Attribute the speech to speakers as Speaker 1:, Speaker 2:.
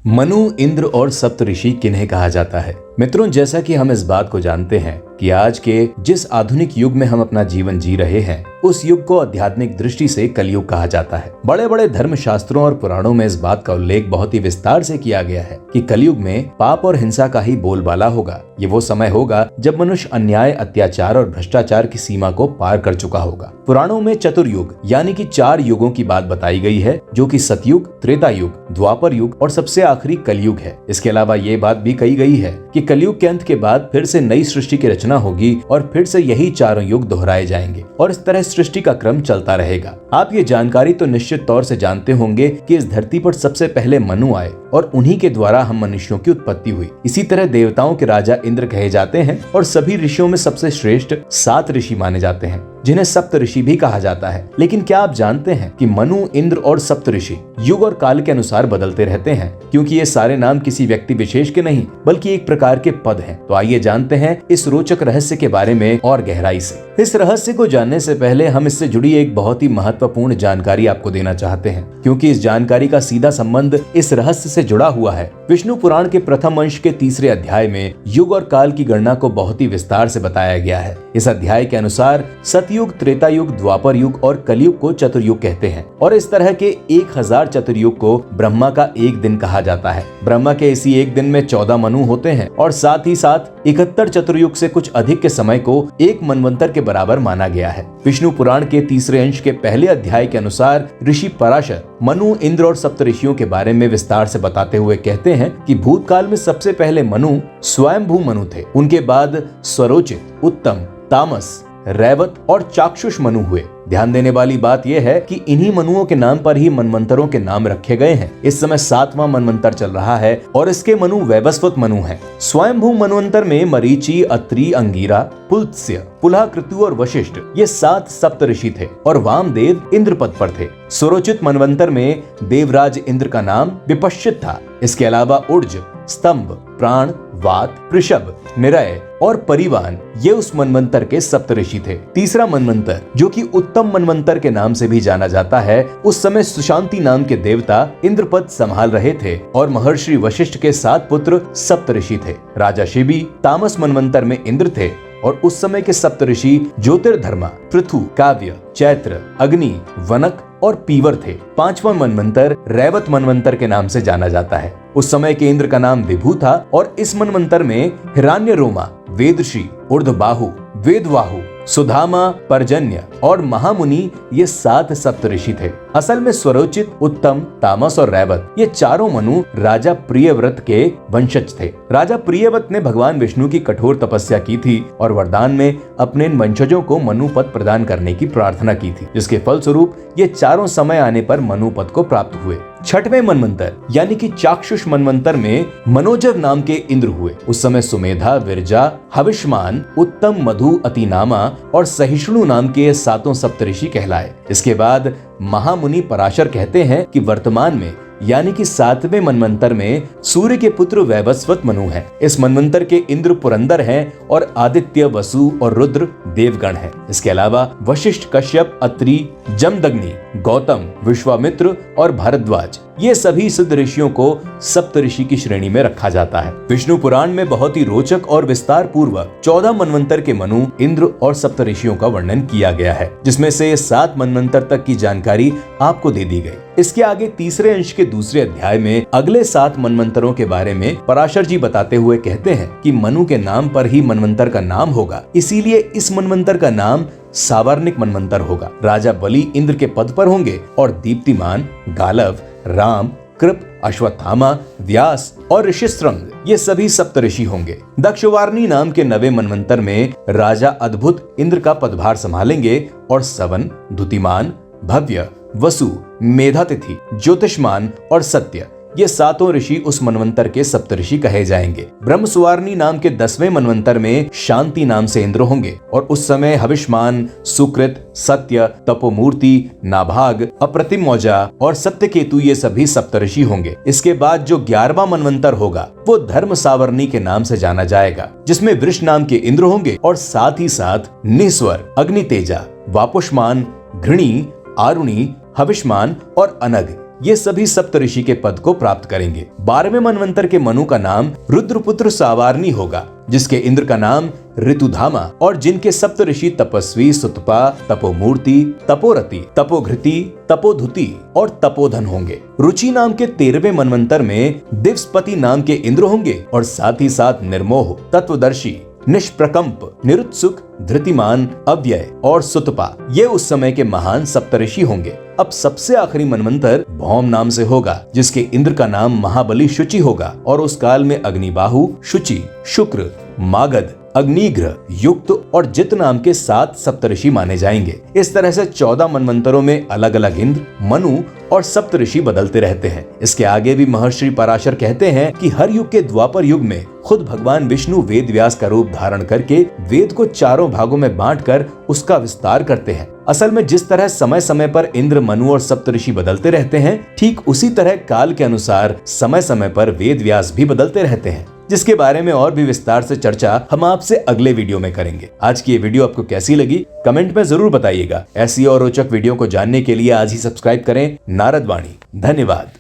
Speaker 1: मनु, इंद्र और सप्तऋषि किन्हें कहा जाता है? मित्रों, जैसा कि हम इस बात को जानते हैं कि आज के जिस आधुनिक युग में हम अपना जीवन जी रहे हैं, उस युग को आध्यात्मिक दृष्टि से कलयुग कहा जाता है। बड़े बड़े धर्म शास्त्रों और पुराणों में इस बात का उल्लेख बहुत ही विस्तार से किया गया है कि कलयुग में पाप और हिंसा का ही बोलबाला होगा। ये वो समय होगा जब मनुष्य अन्याय, अत्याचार और भ्रष्टाचार की सीमा को पार कर चुका होगा। पुराणों में चतुर्युग यानी कि 4 युगों की बात बताई गई है, जो कि सतयुग, त्रेता युग, द्वापर युग और सबसे आखिरी कलयुग है। इसके अलावा ये बात भी कही गई है कि कलयुग के अंत के बाद फिर से नई सृष्टि की रचना होगी और फिर से यही 4 युग दोहराए जाएंगे और इस तरह सृष्टि का क्रम चलता रहेगा। आप ये जानकारी तो निश्चित तौर से जानते होंगे कि इस धरती पर सबसे पहले मनु आए और उन्हीं के द्वारा हम मनुष्यों की उत्पत्ति हुई। इसी तरह देवताओं के राजा इंद्र कहे जाते हैं और सभी ऋषियों में सबसे श्रेष्ठ 7 ऋषि माने जाते हैं, जिन्हें सप्तऋषि भी कहा जाता है। लेकिन क्या आप जानते हैं कि मनु, इंद्र और सप्तऋषि युग और काल के अनुसार बदलते रहते हैं, क्योंकि ये सारे नाम किसी व्यक्ति विशेष के नहीं बल्कि एक प्रकार के पद हैं। तो आइए जानते हैं इस रोचक रहस्य के बारे में और गहराई से। इस रहस्य को जानने से पहले हम इससे जुड़ी एक बहुत ही महत्वपूर्ण जानकारी आपको देना चाहते हैं, क्योंकि इस जानकारी का सीधा संबंध इस रहस्य से जुड़ा हुआ है। विष्णु पुराण के प्रथम अंश के 3रे अध्याय में युग और काल की गणना को बहुत ही विस्तार से बताया गया है। इस अध्याय के अनुसार सतयुग, त्रेता युग, द्वापर युग और कलयुग को चतुर्युग कहते हैं और इस तरह के 1000 चतुर्युग को ब्रह्मा का एक दिन कहा जाता है। ब्रह्मा के इसी एक दिन में 14 मनु होते हैं और साथ ही साथ 71 चतुर्युग से कुछ अधिक के समय को एक मनवंतर के बराबर माना गया है। विष्णु पुराण के 3रे अंश के पहले अध्याय के अनुसार ऋषि पराशर मनु, इंद्र और सप्तऋषियों के बारे में विस्तार से बताते हुए कहते हैं कि भूतकाल में सबसे पहले मनु स्वयंभू मनु थे। उनके बाद स्वरोचित, उत्तम, तामस, रैवत और चाक्षुष मनु हुए। ध्यान देने वाली बात यह है कि इन्हीं मनुओं के नाम पर ही मनवंतरों के नाम रखे गए हैं। इस समय 7वां मनवंतर चल रहा है और इसके मनु वैवस्वत मनु हैं। स्वयंभू मनवंतर में मरीचि, अत्रि, अंगीरा, पुलत्स्य, पुलह, कृतु और वशिष्ठ ये 7 सप्तऋषि थे और वामदेव इंद्र पद पर थे। स्वरोचित मनवंतर में देवराज इंद्र का नाम विपश्चित था। इसके अलावा उर्ज, स्तंभ, प्राण, वात, पृषभ, निरय और परिवान ये उस मनवंतर के सप्तऋषि थे। तीसरा मनवंतर, जो कि उत्तम मनवंतर के नाम से भी जाना जाता है, उस समय सुशांति नाम के देवता इंद्रपद संभाल रहे थे और महर्षि वशिष्ठ के 7 पुत्र सप्तऋषि थे। राजा शिबी तामस मनवंतर में इंद्र थे और उस समय के सप्तऋषि ज्योतिर्धर्मा, पृथु, काव्य, चैत्र, अग्नि, वनक और पीवर थे। 5वां मनवंतर रैवत मनवंतर के नाम से जाना जाता है। उस समय के इंद्र का नाम विभु था और इस मनवंतर में हिरण्यरोमा, वेदश्री, ऊर्ध्वबाहु, वेदवाहु, सुधामा, पर्जन्य और महामुनि ये 7 सप्तऋषि थे। असल में स्वरोचित, उत्तम, तामस और रैवत ये चारों मनु राजा प्रियव्रत के वंशज थे। राजा प्रियव्रत ने भगवान विष्णु की कठोर तपस्या की थी और वरदान में अपने इन वंशजों को मनु पद प्रदान करने की प्रार्थना की थी, जिसके फलस्वरूप ये चारों समय आने पर मनु पद को प्राप्त हुए। 6वें मनवंतर यानी कि चाक्षुष मनवंतर में मनोजर नाम के इंद्र हुए। उस समय सुमेधा, विरजा, हविष्मान, उत्तम, मधु, अतिनामा और सहिष्णु नाम के ये 7 सप्तऋषि कहलाए। इसके बाद महामुनि पराशर कहते हैं कि वर्तमान में यानी कि 7वें मनवंतर में सूर्य के पुत्र वैवस्वत मनु हैं। इस मनवंतर के इंद्र पुरंदर हैं और आदित्य, वसु और रुद्र देवगण हैं। इसके अलावा वशिष्ठ, कश्यप, अत्रि, जमदग्नि, गौतम, विश्वामित्र और भारद्वाज ये सभी सिद्ध ऋषियों को सप्तऋषि की श्रेणी में रखा जाता है। विष्णु पुराण में बहुत ही रोचक और विस्तार पूर्वक 14 मनवंतर के मनु, इंद्र और सप्तऋषियों का वर्णन किया गया है, जिसमें से 7 मनवंतर तक की जानकारी आपको दे दी गई। इसके आगे 3रे अंश के 2रे अध्याय में अगले 7 मनवंतरों के बारे में पराशर जी बताते हुए कहते हैं कि मनु के नाम पर ही मनवंतर का नाम होगा, इसीलिए इस मनवंतर का नाम सावर्णिक मनवंतर होगा। राजा बलि इंद्र के पद पर होंगे और दीप्तिमान, गालव, राम, कृप, अश्वत्थामा, व्यास और ऋषिश्रृंग ये सभी सप्तऋषि होंगे। दक्षवार्णी नाम के 9वें मनवंतर में राजा अद्भुत इंद्र का पदभार संभालेंगे और सवन, द्युतिमान, भव्य, वसु, मेधातिथि, ज्योतिष्मान और सत्य ये 7 ऋषि उस मनवंतर के सप्तऋषि कहे जाएंगे। ब्रह्मस्वार्णी नाम के 10वें मनवंतर में शांति नाम से इंद्र होंगे और उस समय हविष्मान, सुकृत, सत्य, तपोमूर्ति, नाभाग, अप्रतिम मौजा और सत्यकेतु ये सभी सप्तऋषि होंगे। इसके बाद जो 11वां मनवंतर होगा वो धर्म सावर्णी के नाम से जाना जाएगा, जिसमें वृष नाम के इंद्र होंगे और साथ ही साथ निस्वर, अग्नितेजा, वापुष्मान, घृणी, आरुणी, हविष्मान और अनग ये सभी सप्तऋषि के पद को प्राप्त करेंगे। 12वें मनवंतर के मनु का नाम रुद्रपुत्र सावारनी होगा, जिसके इंद्र का नाम ऋतुधामा और जिनके सप्तऋषि तपस्वी सुतपा, तपोमूर्ति, तपोरति, तपोघृति, तपोधुति और तपोधन होंगे। रुचि नाम के 13वें मनवंतर में दिवसपति नाम के इंद्र होंगे और साथ ही साथ निर्मोह, तत्वदर्शी, निष्प्रकंप, निरुत्सुक, धृतिमान, अव्यय और सुतपा ये उस समय के महान सप्तऋषि होंगे। अब सबसे आखिरी मनवंतर भौम नाम से होगा, जिसके इंद्र का नाम महाबली शुचि होगा और उस काल में अग्निबाहु, शुचि, शुक्र, मागध, अग्निघ्र, युक्त और जित नाम के 7 सप्तऋषि माने जाएंगे। इस तरह से 14 मनवंतरों में अलग अलग इंद्र, मनु और सप्तऋषि बदलते रहते हैं। इसके आगे भी महर्षि पराशर कहते हैं कि हर युग के द्वापर युग में खुद भगवान विष्णु वेद व्यास का रूप धारण करके वेद को 4 भागों में बांटकर उसका विस्तार करते हैं। असल में जिस तरह समय समय पर इंद्र, मनु और सप्तऋषि बदलते रहते हैं, ठीक उसी तरह काल के अनुसार समय समय पर वेद व्यास भी बदलते रहते हैं, जिसके बारे में और भी विस्तार से चर्चा हम आपसे अगले वीडियो में करेंगे। आज की ये वीडियो आपको कैसी लगी कमेंट में जरूर बताइएगा। ऐसी और रोचक वीडियो को जानने के लिए आज ही सब्सक्राइब करें नारद वाणी। धन्यवाद।